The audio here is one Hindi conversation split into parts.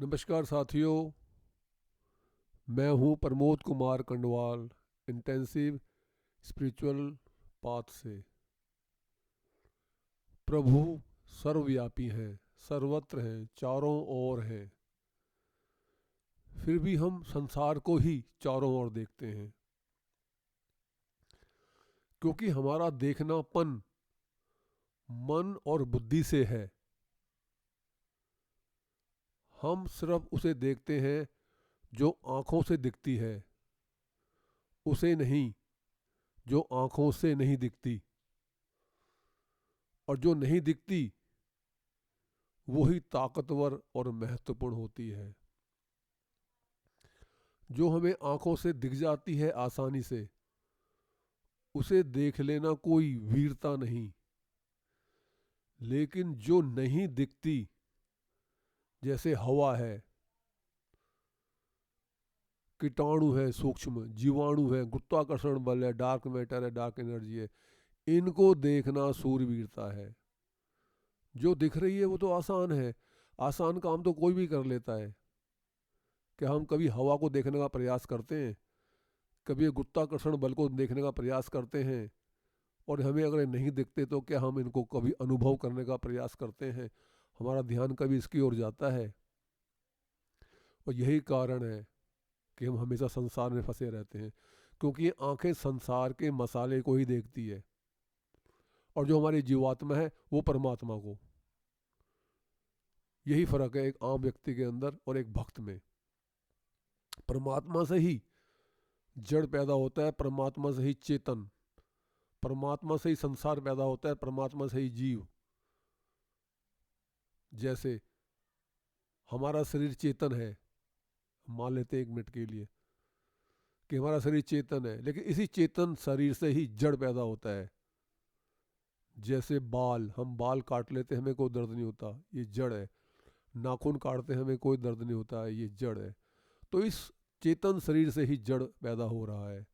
नमस्कार साथियों। मैं हूं Pramod Kumar Kandwal, intensive spiritual path से। प्रभु सर्वव्यापी हैं, सर्वत्र हैं, चारों ओर हैं। फिर भी हम संसार को ही चारों ओर देखते हैं, क्योंकि हमारा देखनापन मन और बुद्धि से है। हम सिर्फ उसे देखते हैं जो आँखों से दिखती है, उसे नहीं जो आँखों से नहीं दिखती। और जो नहीं दिखती वो ही ताकतवर और महत्वपूर्ण होती है। जो हमें आंखों से दिख जाती है आसानी से, उसे देख लेना कोई वीरता नहीं। लेकिन जो नहीं दिखती, जैसे हवा है, कीटाणु है, सूक्ष्म जीवाणु है, गुरुत्वाकर्षण बल है, डार्क मैटर है, डार्क एनर्जी है, इनको देखना सूरवीरता है। जो दिख रही है वो तो आसान है, आसान काम तो कोई भी कर लेता है। क्या हम कभी हवा को देखने का प्रयास करते हैं? कभी गुरुत्वाकर्षण बल को देखने का प्रयास करते हैं? और हमें अगर नहीं दिखते तो क्या हम इनको कभी अनुभव करने का प्रयास करते हैं? हमारा ध्यान कभी इसकी ओर जाता है? और यही कारण है कि हम हमेशा संसार में फंसे रहते हैं, क्योंकि ये आंखें संसार के मसाले को ही देखती है, और जो हमारी जीवात्मा है वो परमात्मा को। यही फर्क है एक आम व्यक्ति के अंदर और एक भक्त में। परमात्मा से ही जड़ पैदा होता है, परमात्मा से ही चेतन, परमात्मा से ही संसार पैदा होता है, परमात्मा से ही जीव। जैसे हमारा शरीर चेतन है, मान लेते हैं एक मिनट के लिए कि हमारा शरीर चेतन है, लेकिन इसी चेतन शरीर से ही जड़ पैदा होता है। जैसे बाल, हम बाल काट लेते हैं, हमें कोई दर्द नहीं होता, ये जड़ है। नाखून काटते हैं, हमें कोई दर्द नहीं होता है, ये जड़ है। तो इस चेतन शरीर से ही जड़ पैदा हो रहा है।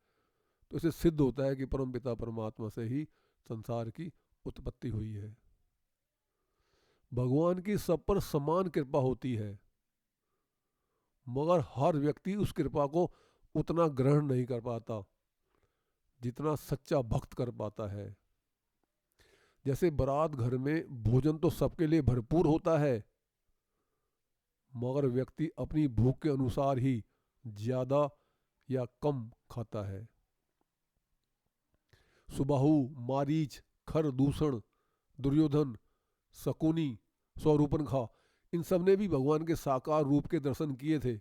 तो इससे सिद्ध होता है कि परम पिता परमात्मा से ही संसार की उत्पत्ति हुई है। भगवान की सब पर समान कृपा होती है, मगर हर व्यक्ति उस कृपा को उतना ग्रहण नहीं कर पाता जितना सच्चा भक्त कर पाता है। जैसे बारात घर में भोजन तो सबके लिए भरपूर होता है, मगर व्यक्ति अपनी भूख के अनुसार ही ज्यादा या कम खाता है। सुबाहु, मारीच, खर दूषण, दुर्योधन, शकुनी, स्वरूपनखा, इन सब ने भी भगवान के साकार रूप के दर्शन किए थे।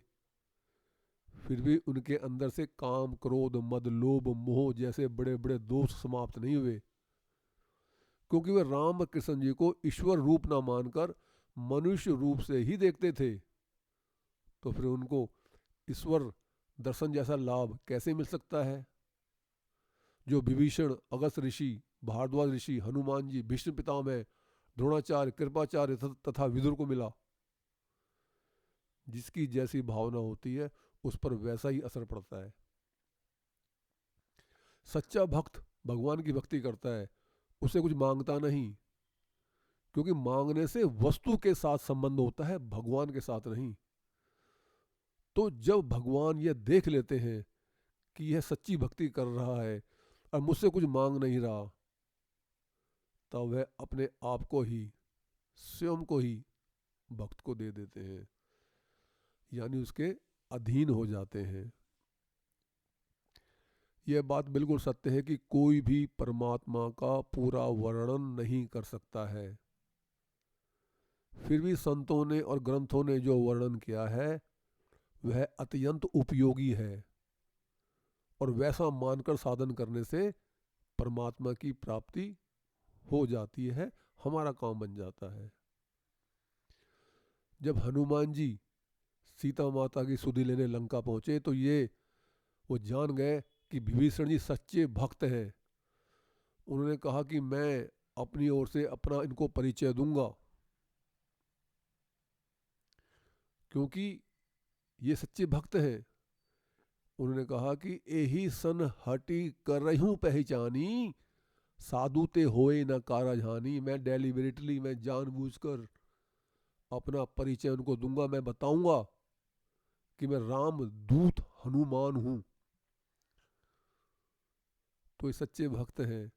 फिर भी उनके अंदर से काम, क्रोध, मद, लोभ, मोह जैसे बड़े बड़े दोष समाप्त नहीं हुए, क्योंकि वे राम कृष्ण जी को ईश्वर रूप ना मानकर मनुष्य रूप से ही देखते थे। तो फिर उनको ईश्वर दर्शन जैसा लाभ कैसे मिल सकता है जो विभीषण, अगस्त ऋषि, भारद्वाज ऋषि, हनुमान जी, भीष्म पितामह, द्रोणाचार्य, कृपाचार्य तथा विदुर को मिला। जिसकी जैसी भावना होती है उस पर वैसा ही असर पड़ता है। सच्चा भक्त भगवान की भक्ति करता है, उसे कुछ मांगता नहीं, क्योंकि मांगने से वस्तु के साथ संबंध होता है, भगवान के साथ नहीं। तो जब भगवान ये देख लेते हैं कि यह सच्ची भक्ति कर रहा है और मुझसे कुछ मांग नहीं रहा, तब वह अपने आप को ही, स्वयं को ही भक्त को दे देते हैं, यानी उसके अधीन हो जाते हैं। यह बात बिल्कुल सत्य है कि कोई भी परमात्मा का पूरा वर्णन नहीं कर सकता है। फिर भी संतों ने और ग्रंथों ने जो वर्णन किया है वह अत्यंत उपयोगी है, और वैसा मानकर साधन करने से परमात्मा की प्राप्ति हो जाती है, हमारा काम बन जाता है। जब हनुमान जी सीता माता की सुधि लेने लंका पहुंचे तो वो जान गए कि विभीषण जी सच्चे भक्त हैं। उन्होंने कहा कि मैं अपनी ओर से अपना इनको परिचय दूंगा, क्योंकि ये सच्चे भक्त हैं। उन्होंने कहा कि एही सन हटी करहूं पहचानी, साधु ते होए न कारज हानि। मैं डेलिबरेटली, मैं जानबूझकर अपना परिचय उनको दूंगा, मैं बताऊंगा कि मैं राम दूत हनुमान हूं। तो ये सच्चे भक्त हैं,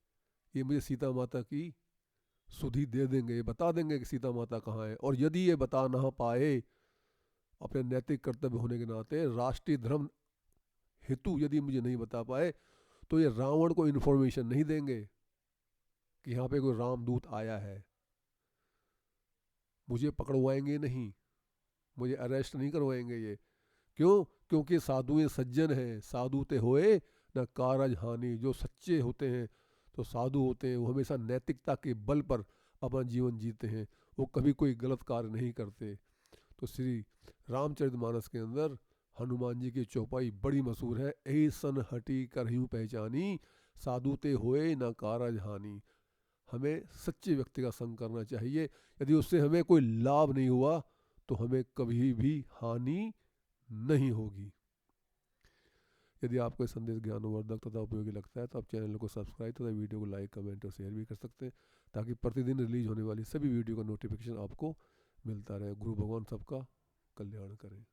ये मुझे सीता माता की सुधि दे देंगे, ये बता देंगे कि सीता माता कहाँ है। और यदि ये बता ना पाए, अपने नैतिक कर्तव्य होने के नाते राष्ट्रीय धर्म हेतु यदि मुझे नहीं बता पाए, तो ये रावण को इन्फॉर्मेशन नहीं देंगे कि यहाँ पे कोई रामदूत आया है। मुझे पकड़वाएंगे नहीं, मुझे अरेस्ट नहीं करवाएंगे ये। क्यों? क्योंकि साधु ये सज्जन हैं, साधु ते होए न कारज हानि। जो सच्चे होते हैं, तो साधु होते हैं, वो हमेशा नैतिकता के बल पर अपना जीवन जीते हैं, वो कभी कोई गलत कार्य नहीं करते। तो श्री रामचरितमानस के अंदर हनुमान जी की चौपाई बड़ी मशहूर है, ऐसन हटी करहूँ पहचानी, साधु ते होए न कारज हानि। हमें सच्चे व्यक्ति का संग करना चाहिए, यदि उससे हमें कोई लाभ नहीं हुआ तो हमें कभी भी हानि नहीं होगी। यदि आपको ये संदेश ज्ञानवर्धक तथा उपयोगी लगता है तो आप चैनल को सब्सक्राइब तथा वीडियो को लाइक, कमेंट और शेयर भी कर सकते हैं, ताकि प्रतिदिन रिलीज होने वाली सभी वीडियो का नोटिफिकेशन आपको मिलता रहे। गुरु भगवान सबका कल्याण करें।